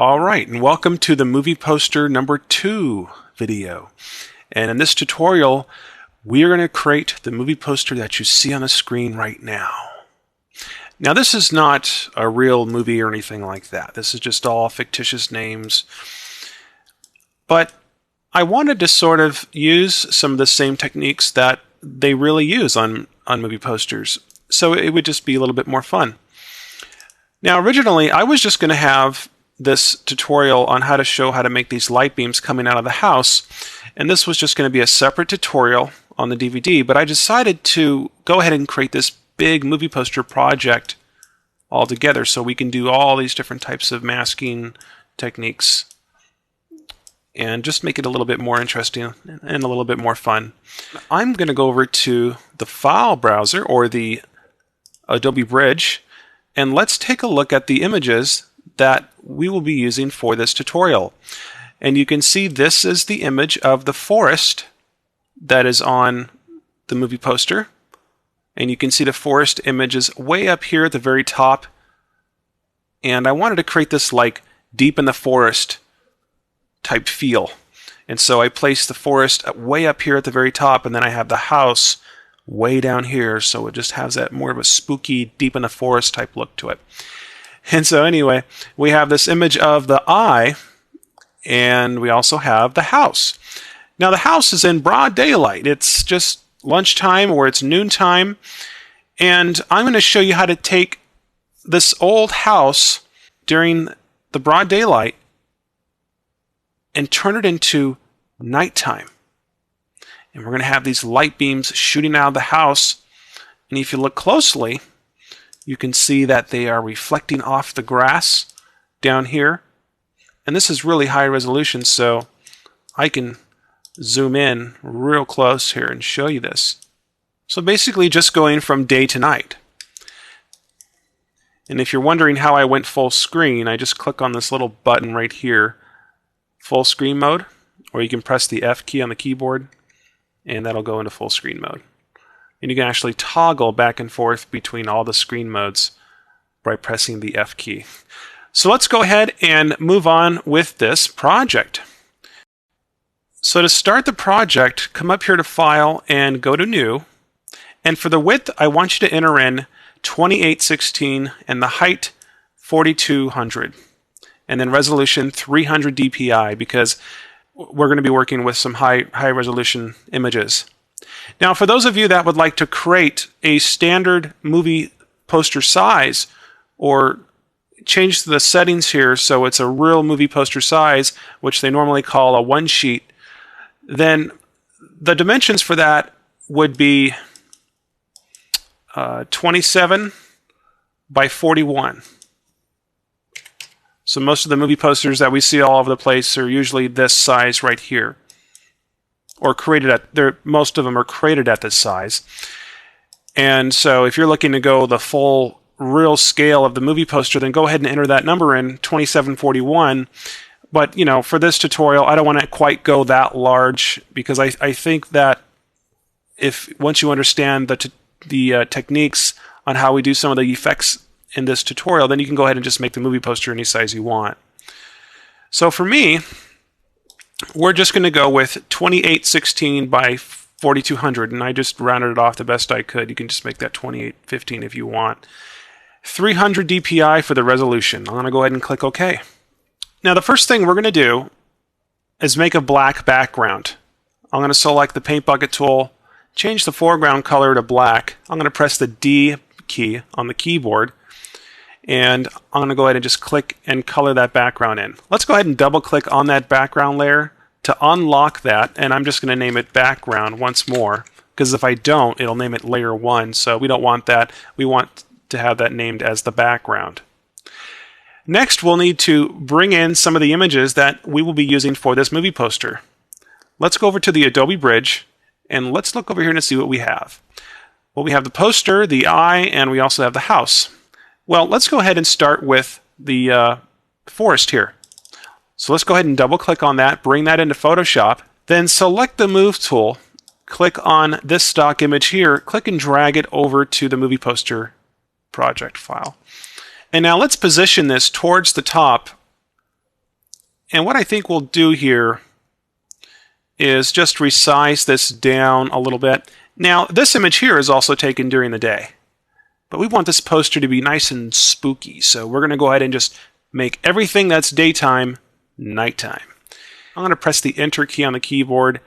All right, and welcome to the movie poster number 2 video. And in this tutorial, we are going to create the movie poster that you see on the screen right now. Now, this is not a real movie or anything like that. This is just all fictitious names. But I wanted to sort of use some of the same techniques that they really use on movie posters, so it would just be a little bit more fun. Now, originally, I was just going to have this tutorial on how to make these light beams coming out of the house, and this was just going to be a separate tutorial on the DVD, but I decided to go ahead and create this big movie poster project all together so we can do all these different types of masking techniques and just make it a little bit more interesting and a little bit more fun. I'm going to go over to the file browser or the Adobe Bridge, and let's take a look at the images that we will be using for this tutorial. And you can see this is the image of the forest that is on the movie poster. And you can see the forest image is way up here at the very top. And I wanted to create this like deep in the forest type feel. And so I placed the forest way up here at the very top, and then I have the house way down here, so it just has that more of a spooky, deep in the forest type look to it. And so anyway, we have this image of the eye, and we also have the house. Now the house is in broad daylight. It's just lunchtime or it's noontime, and I'm going to show you how to take this old house during the broad daylight and turn it into nighttime. And we're going to have these light beams shooting out of the house. And if you look closely, you can see that they are reflecting off the grass down here. And this is really high resolution, so I can zoom in real close here and show you this. So basically just going from day to night. And if you're wondering how I went full screen, I just click on this little button right here, full screen mode, or you can press the F key on the keyboard, and that'll go into full screen mode. And you can actually toggle back and forth between all the screen modes by pressing the F key. So let's go ahead and move on with this project. So to start the project, come up here to File and go to New. And for the width, I want you to enter in 2816 and the height 4200. And then resolution 300 dpi, because we're going to be working with some high resolution images. Now, for those of you that would like to create a standard movie poster size or change the settings here so it's a real movie poster size, which they normally call a one sheet, then the dimensions for that would be 27 by 41. So most of the movie posters that we see all over the place are usually this size right here, or most of them are created at this size. And so if you're looking to go the full real scale of the movie poster, then go ahead and enter that number in, 2741. But for this tutorial, I don't want to quite go that large, because I think that once you understand the techniques on how we do some of the effects in this tutorial, then you can go ahead and just make the movie poster any size you want. So for me, we're just going to go with 2816 by 4200, and I just rounded it off the best I could. You can just make that 2815 if you want. 300 dpi for the resolution. I'm going to go ahead and click OK. Now the first thing we're going to do is make a black background. I'm going to select the paint bucket tool, change the foreground color to black. I'm going to press the D key on the keyboard, and I'm going to go ahead and just click and color that background in. Let's go ahead and double click on that background layer to unlock that, and I'm just going to name it background once more, because if I don't, it'll name it layer 1, so we don't want that. We want to have that named as the background. Next, we'll need to bring in some of the images that we will be using for this movie poster. Let's go over to the Adobe Bridge, and let's look over here and see what we have. Well, we have the poster, the eye, and we also have the house. Well, let's go ahead and start with the forest here. So let's go ahead and double click on that, bring that into Photoshop, then select the Move tool, click on this stock image here, click and drag it over to the movie poster project file. And now let's position this towards the top And what I think we'll do here is just resize this down a little bit. Now, this image here is also taken during the day, but we want this poster to be nice and spooky, so we're going to go ahead and just make everything that's daytime nighttime. I'm going to press the Enter key on the keyboard,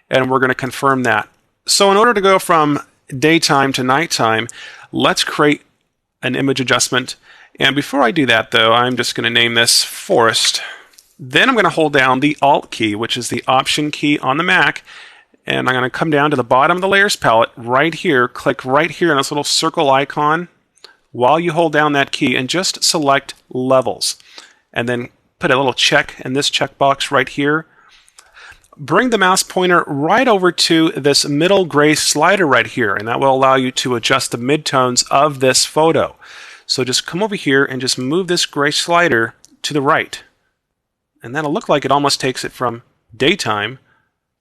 and we're going to confirm that. So in order to go from daytime to nighttime, let's create an image adjustment. And before I do that, though, I'm just going to name this Forest. Then I'm going to hold down the Alt key, which is the Option key on the Mac, and I'm going to come down to the bottom of the Layers palette right here, click right here on this little circle icon while you hold down that key, and just select Levels. And then put a little check in this checkbox right here. Bring the mouse pointer right over to this middle gray slider right here, and that will allow you to adjust the midtones of this photo. So just come over here and just move this gray slider to the right. And that'll look like it almost takes it from daytime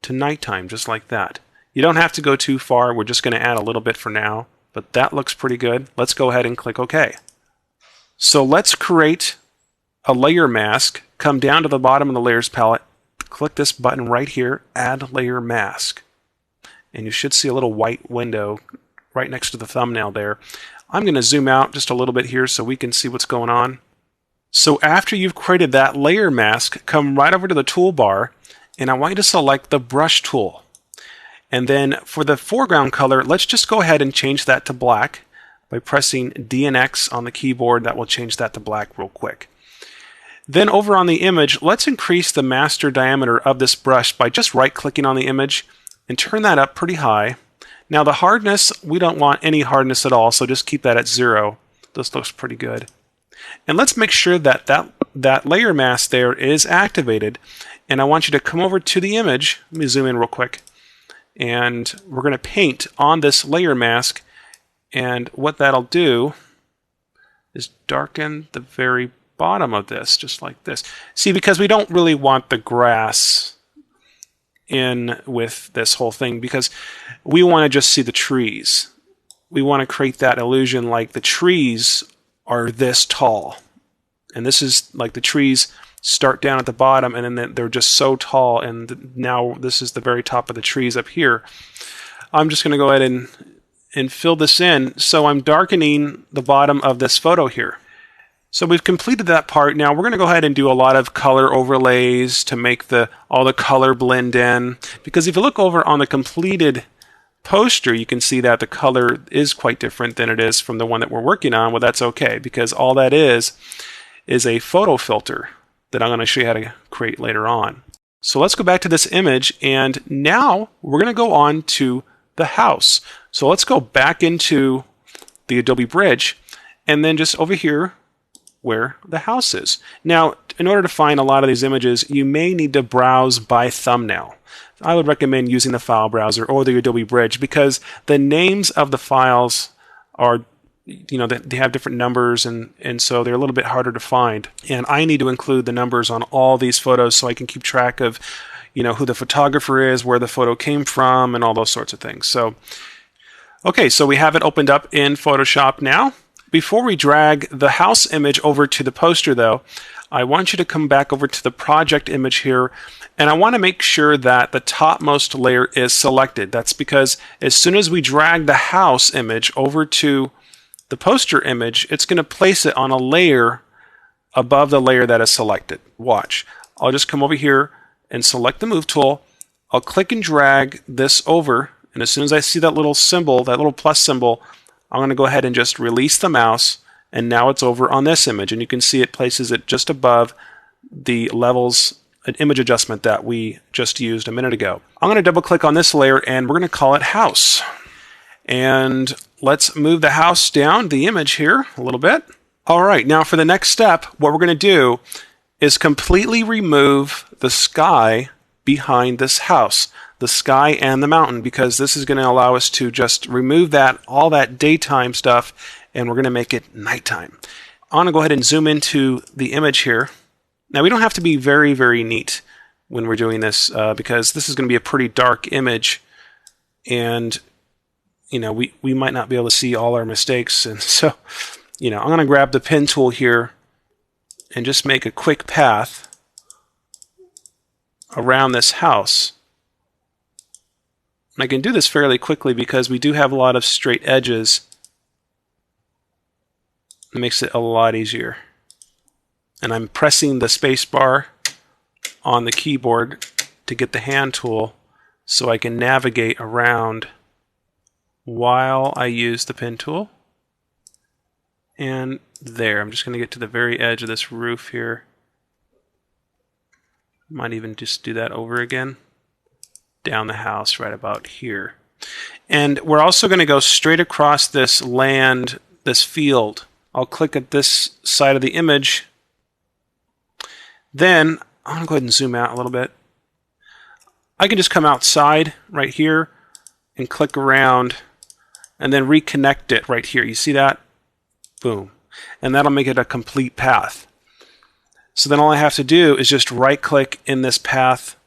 to nighttime, just like that. You don't have to go too far. We're just going to add a little bit for now, but that looks pretty good. Let's go ahead and click OK. So let's create a layer mask. Come down to the bottom of the Layers palette, click this button right here, Add Layer Mask. And you should see a little white window right next to the thumbnail there. I'm going to zoom out just a little bit here so we can see what's going on. So after you've created that layer mask, come right over to the toolbar, and I want you to select the brush tool. And then for the foreground color, let's just go ahead and change that to black by pressing D and X on the keyboard. That will change that to black real quick. Then over on the image, let's increase the master diameter of this brush by just right-clicking on the image and turn that up pretty high. Now the hardness, we don't want any hardness at all, so just keep that at 0. This looks pretty good. And let's make sure that that layer mask there is activated. And I want you to come over to the image. Let me zoom in real quick. And we're going to paint on this layer mask. And what that'll do is darken the very bottom of this, just like this. See, because we don't really want the grass in with this whole thing, because we want to just see the trees. We want to create that illusion like the trees are this tall. And this is like the trees start down at the bottom and then they're just so tall, and now this is the very top of the trees up here. I'm just going to go ahead and fill this in. So I'm darkening the bottom of this photo here. So we've completed that part. Now we're going to go ahead and do a lot of color overlays to make all the color blend in. Because if you look over on the completed poster, you can see that the color is quite different than it is from the one that we're working on. Well, that's okay, because all that is a photo filter that I'm going to show you how to create later on. So let's go back to this image, and now we're going to go on to the house. So let's go back into the Adobe Bridge, and then just over here where the house is. Now, in order to find a lot of these images, you may need to browse by thumbnail. I would recommend using the file browser or the Adobe Bridge, because the names of the files are, they have different numbers, and so they're a little bit harder to find. And I need to include the numbers on all these photos so I can keep track of, who the photographer is, where the photo came from, and all those sorts of things. So, okay, so we have it opened up in Photoshop now. Before we drag the house image over to the poster, though, I want you to come back over to the project image here, and I want to make sure that the topmost layer is selected. That's because as soon as we drag the house image over to the poster image, it's going to place it on a layer above the layer that is selected. Watch. I'll just come over here and select the Move tool. I'll click and drag this over, and as soon as I see that little symbol, that little plus symbol, I'm going to go ahead and just release the mouse, and now it's over on this image, and you can see it places it just above the levels image adjustment that we just used a minute ago. I'm going to double click on this layer, and we're going to call it House. And let's move the house down the image here a little bit. All right, now for the next step, what we're going to do is completely remove the sky behind this house, the sky and the mountain, because this is going to allow us to just remove all that daytime stuff, and we're going to make it nighttime. I'm going to go ahead and zoom into the image here. Now, we don't have to be very, very neat when we're doing this, because this is going to be a pretty dark image, and we might not be able to see all our mistakes. And so, I'm going to grab the pen tool here and just make a quick path around this house. And I can do this fairly quickly because we do have a lot of straight edges. It makes it a lot easier. And I'm pressing the space bar on the keyboard to get the hand tool so I can navigate around while I use the pen tool. And there, I'm just going to get to the very edge of this roof here. Might even just do that over again. Down the house right about here. And we're also going to go straight across this land, this field. I'll click at this side of the image. Then I'm going to go ahead and zoom out a little bit. I can just come outside right here and click around and then reconnect it right here. You see that? Boom. And that'll make it a complete path. So then all I have to do is just right click in this path,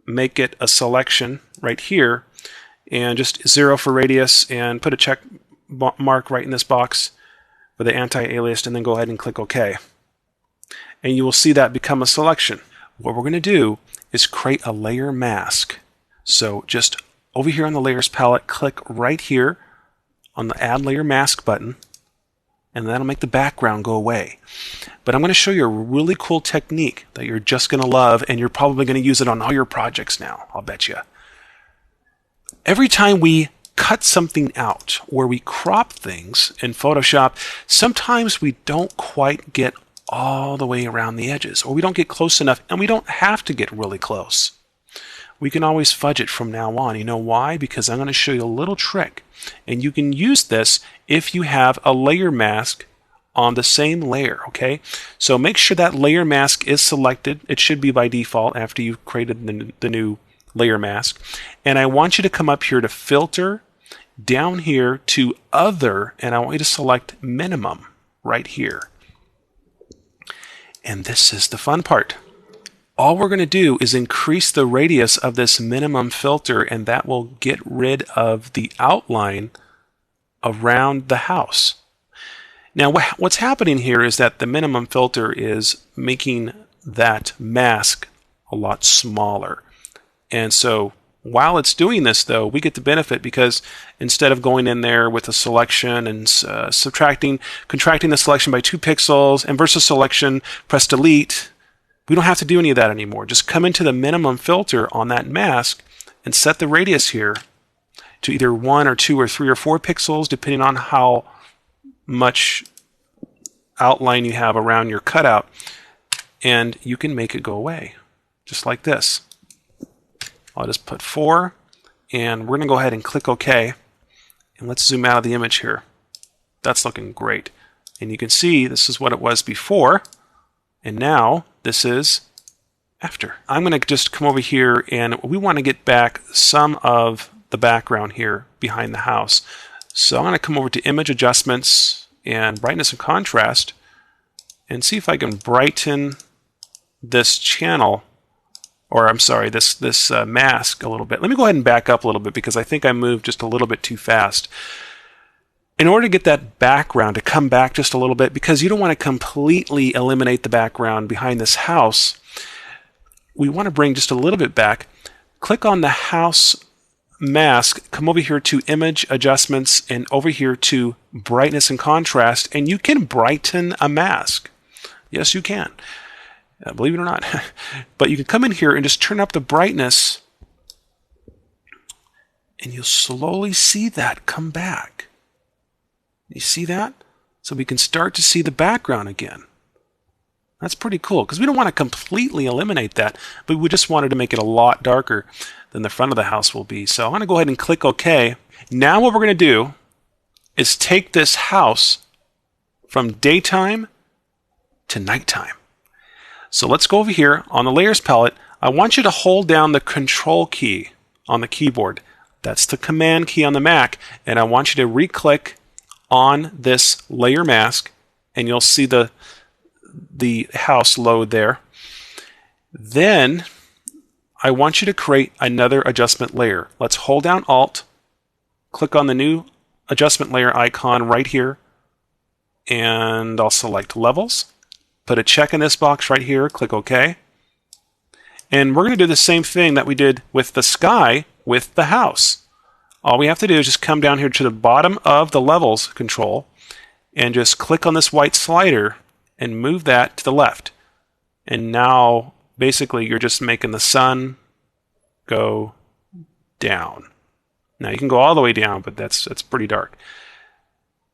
make it a selection right here, and just 0 for radius and put a check mark right in this box for the anti-alias, and then go ahead and click OK. And you will see that become a selection. What we're going to do is create a layer mask. So just over here on the layers palette, click right here on the add layer mask button, and that'll make the background go away. But I'm going to show you a really cool technique that you're just going to love, and you're probably going to use it on all your projects now, I'll bet you. Every time we cut something out or we crop things in Photoshop, sometimes we don't quite get all the way around the edges, or we don't get close enough, and we don't have to get really close. We can always fudge it from now on. You know why? Because I'm going to show you a little trick, and you can use this if you have a layer mask on the same layer, okay? So make sure that layer mask is selected. It should be by default after you've created the new layer mask. And I want you to come up here to Filter, down here to Other, and I want you to select Minimum right here. And this is the fun part. All we're going to do is increase the radius of this minimum filter, and that will get rid of the outline around the house. Now what's happening here is that the minimum filter is making that mask a lot smaller. And so while it's doing this, though, we get the benefit because instead of going in there with a selection and contracting the selection by 2 pixels and versus selection, press delete, we don't have to do any of that anymore. Just come into the minimum filter on that mask and set the radius here to either 1 or 2 or 3 or 4 pixels, depending on how much outline you have around your cutout, and you can make it go away, just like this. I'll just put 4, and we're going to go ahead and click OK, and let's zoom out of the image here. That's looking great. And you can see this is what it was before, and now this is after. I'm going to just come over here, and we want to get back some of the background here behind the house. So I'm going to come over to Image Adjustments and Brightness and Contrast and see if I can brighten this channel, or I'm sorry, this mask a little bit. Let me go ahead and back up a little bit because I think I moved just a little bit too fast. In order to get that background to come back just a little bit, because you don't want to completely eliminate the background behind this house, we want to bring just a little bit back. Click on the house mask, come over here to Image Adjustments and over here to Brightness and Contrast, and you can brighten a mask. Yes, you can. Believe it or not. But you can come in here and just turn up the brightness, and you'll slowly see that come back. You see that? So we can start to see the background again. That's pretty cool, because we don't want to completely eliminate that, but we just wanted to make it a lot darker than the front of the house will be. So I'm going to go ahead and click OK. Now what we're going to do is take this house from daytime to nighttime. So let's go over here on the Layers palette. I want you to hold down the Control key on the keyboard. That's the Command key on the Mac, and I want you to re-click on this layer mask, and you'll see the house load there. Then I want you to create another adjustment layer. Let's hold down Alt, click on the new adjustment layer icon right here, and I'll select Levels, put a check in this box right here, click OK. And we're going to do the same thing that we did with the sky with the house. All we have to do is just come down here to the bottom of the levels control and just click on this white slider and move that to the left. And now basically you're just making the sun go down. Now you can go all the way down, but that's pretty dark.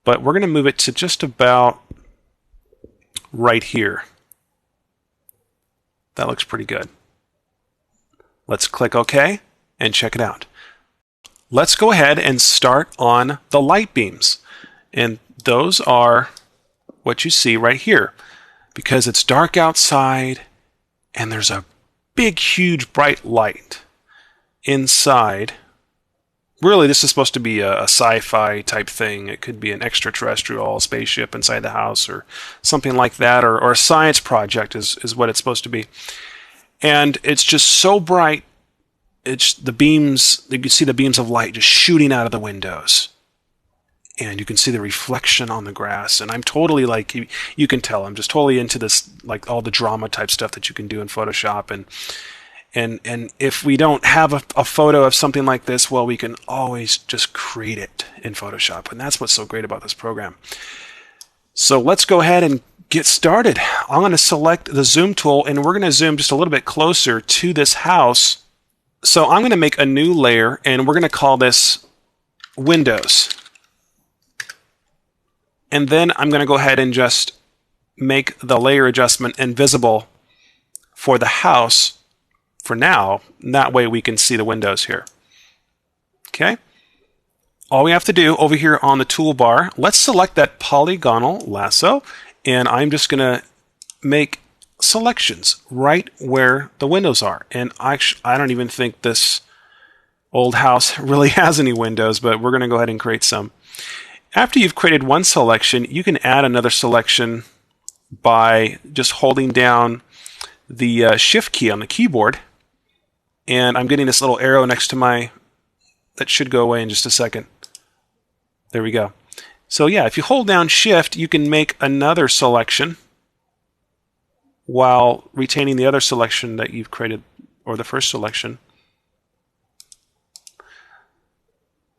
But we're going to move it to just about right here. That looks pretty good. Let's click OK and check it out. Let's go ahead and start on the light beams. And those are what you see right here. Because it's dark outside and there's a big, huge, bright light inside. Really, this is supposed to be a sci-fi type thing. It could be an extraterrestrial spaceship inside the house or something like that, or a science project is what it's supposed to be. And it's just so bright, it's the beams, you can see the beams of light just shooting out of the windows. And you can see the reflection on the grass. And I'm totally like, you can tell, I'm just totally into this, like all the drama type stuff that you can do in Photoshop. And if we don't have a photo of something like this, well, we can always just create it in Photoshop. And that's what's so great about this program. So let's go ahead and get started. I'm going to select the zoom tool, and we're going to zoom just a little bit closer to this house. So I'm going to make a new layer, and we're going to call this Windows. And then I'm going to go ahead and just make the layer adjustment invisible for the house for now. And that way we can see the windows here. Okay. All we have to do over here on the toolbar, let's select that polygonal lasso. And I'm just going to make selections right where the windows are. And I don't even think this old house really has any windows, but we're going to go ahead and create some. After you've created one selection, you can add another selection by just holding down the Shift key on the keyboard. And I'm getting this little arrow next to that should go away in just a second. There we go. So yeah, if you hold down Shift, you can make another selection while retaining the other selection that you've created, or the first selection.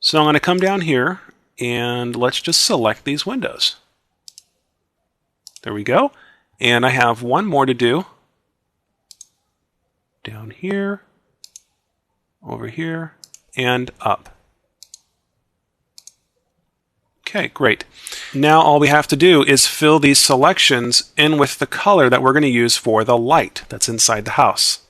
So I'm going to come down here and let's just select these windows. There we go. And I have one more to do. Down here, over here, and up. Okay, great. Now all we have to do is fill these selections in with the color that we're going to use for the light that's inside the house.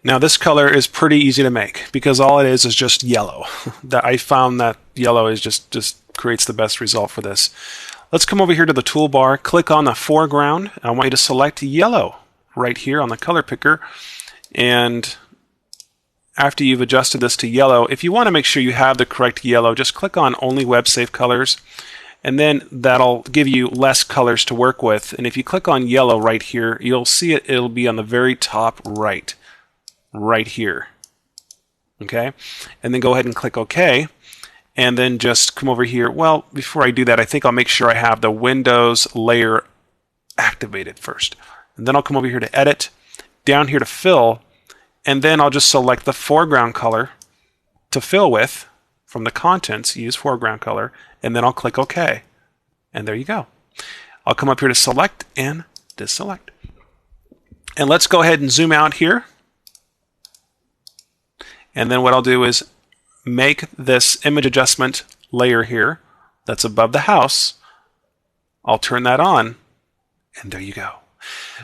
Now this color is pretty easy to make because all it is just yellow. I found that yellow is just creates the best result for this. Let's come over here to the toolbar, click on the foreground. I want you to select yellow right here on the color picker. And after you've adjusted this to yellow, if you want to make sure you have the correct yellow, just click on Only Web Safe Colors, and then that'll give you less colors to work with. And if you click on yellow right here, you'll see it'll be on the very top right here. Okay? And then go ahead and click OK. And then just come over here. Well, before I do that, I think I'll make sure I have the Windows layer activated first. And then I'll come over here to Edit, down here to Fill, and then I'll just select the foreground color to fill with from the contents, use foreground color, and then I'll click OK. And there you go. I'll come up here to Select and Deselect. And let's go ahead and zoom out here. And then what I'll do is make this image adjustment layer here that's above the house. I'll turn that on, and there you go.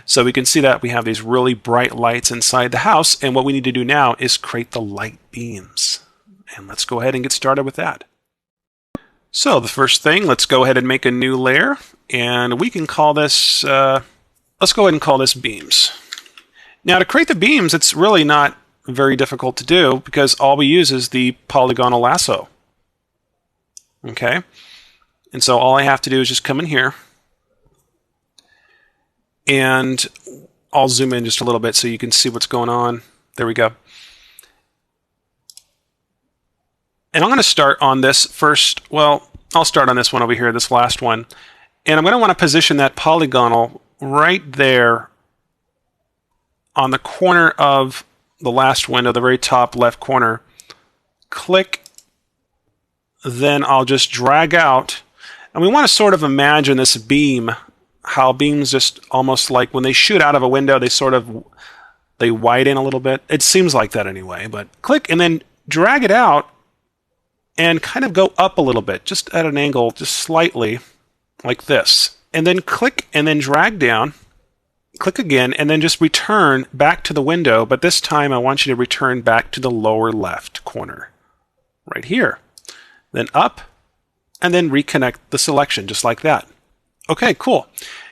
So we can see that we have these really bright lights inside the house, and what we need to do now is create the light beams. And let's go ahead and get started with that. So the first thing, let's go ahead and make a new layer, and we can call this, let's go ahead and call this beams. Now to create the beams, it's really not very difficult to do because all we use is the polygonal lasso. Okay? And so all I have to do is just come in here, and I'll zoom in just a little bit so you can see what's going on. There we go. And I'm going to start on this first. Well, I'll start on this one over here, this last one. And I'm going to want to position that polygonal right there on the corner of the last window, the very top left corner, click, then I'll just drag out. And we want to sort of imagine this beam, how beams just almost like when they shoot out of a window, they widen a little bit. It seems like that anyway, but click and then drag it out and kind of go up a little bit, just at an angle, just slightly, like this. And then click and then drag down, click again, and then just return back to the window, but this time I want you to return back to the lower left corner, right here. Then up, and then reconnect the selection, just like that. Okay, cool.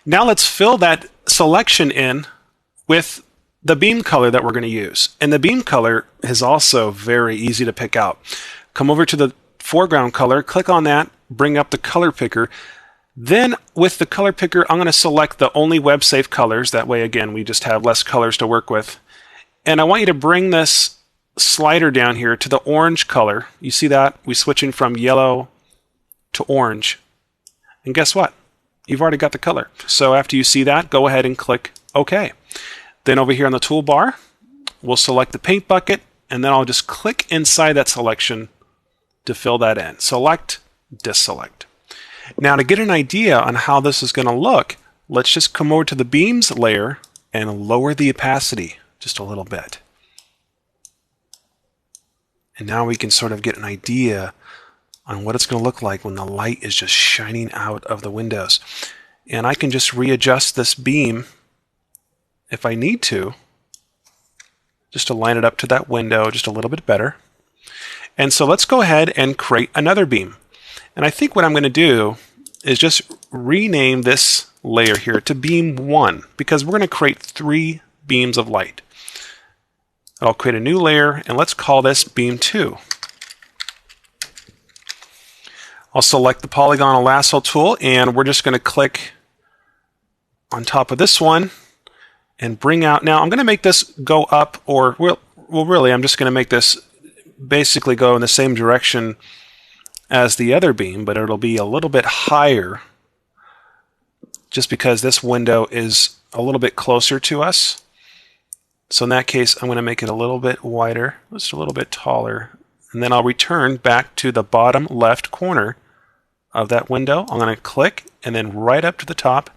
Now let's fill that selection in with the beam color that we're going to use. And the beam color is also very easy to pick out. Come over to the foreground color, click on that, bring up the color picker. Then with the color picker, I'm going to select the only web safe colors. That way, again, we just have less colors to work with. And I want you to bring this slider down here to the orange color. You see that? We're switching from yellow to orange. And guess what? You've already got the color. So after you see that, go ahead and click OK. Then over here on the toolbar, we'll select the paint bucket, and then I'll just click inside that selection to fill that in. Select, deselect. Now to get an idea on how this is going to look, let's just come over to the beams layer and lower the opacity just a little bit. And now we can sort of get an idea on what it's going to look like when the light is just shining out of the windows. And I can just readjust this beam if I need to, just to line it up to that window just a little bit better. And so let's go ahead and create another beam. And I think what I'm going to do is just rename this layer here to beam 1, because we're going to create 3 beams of light. I'll create a new layer, and let's call this beam 2. I'll select the polygonal lasso tool, and we're just going to click on top of this one and bring out. Now I'm going to make this go up, or well really I'm just going to make this basically go in the same direction as the other beam, but it'll be a little bit higher just because this window is a little bit closer to us. So in that case, I'm going to make it a little bit wider, just a little bit taller, and then I'll return back to the bottom left corner of that window. I'm going to click and then right up to the top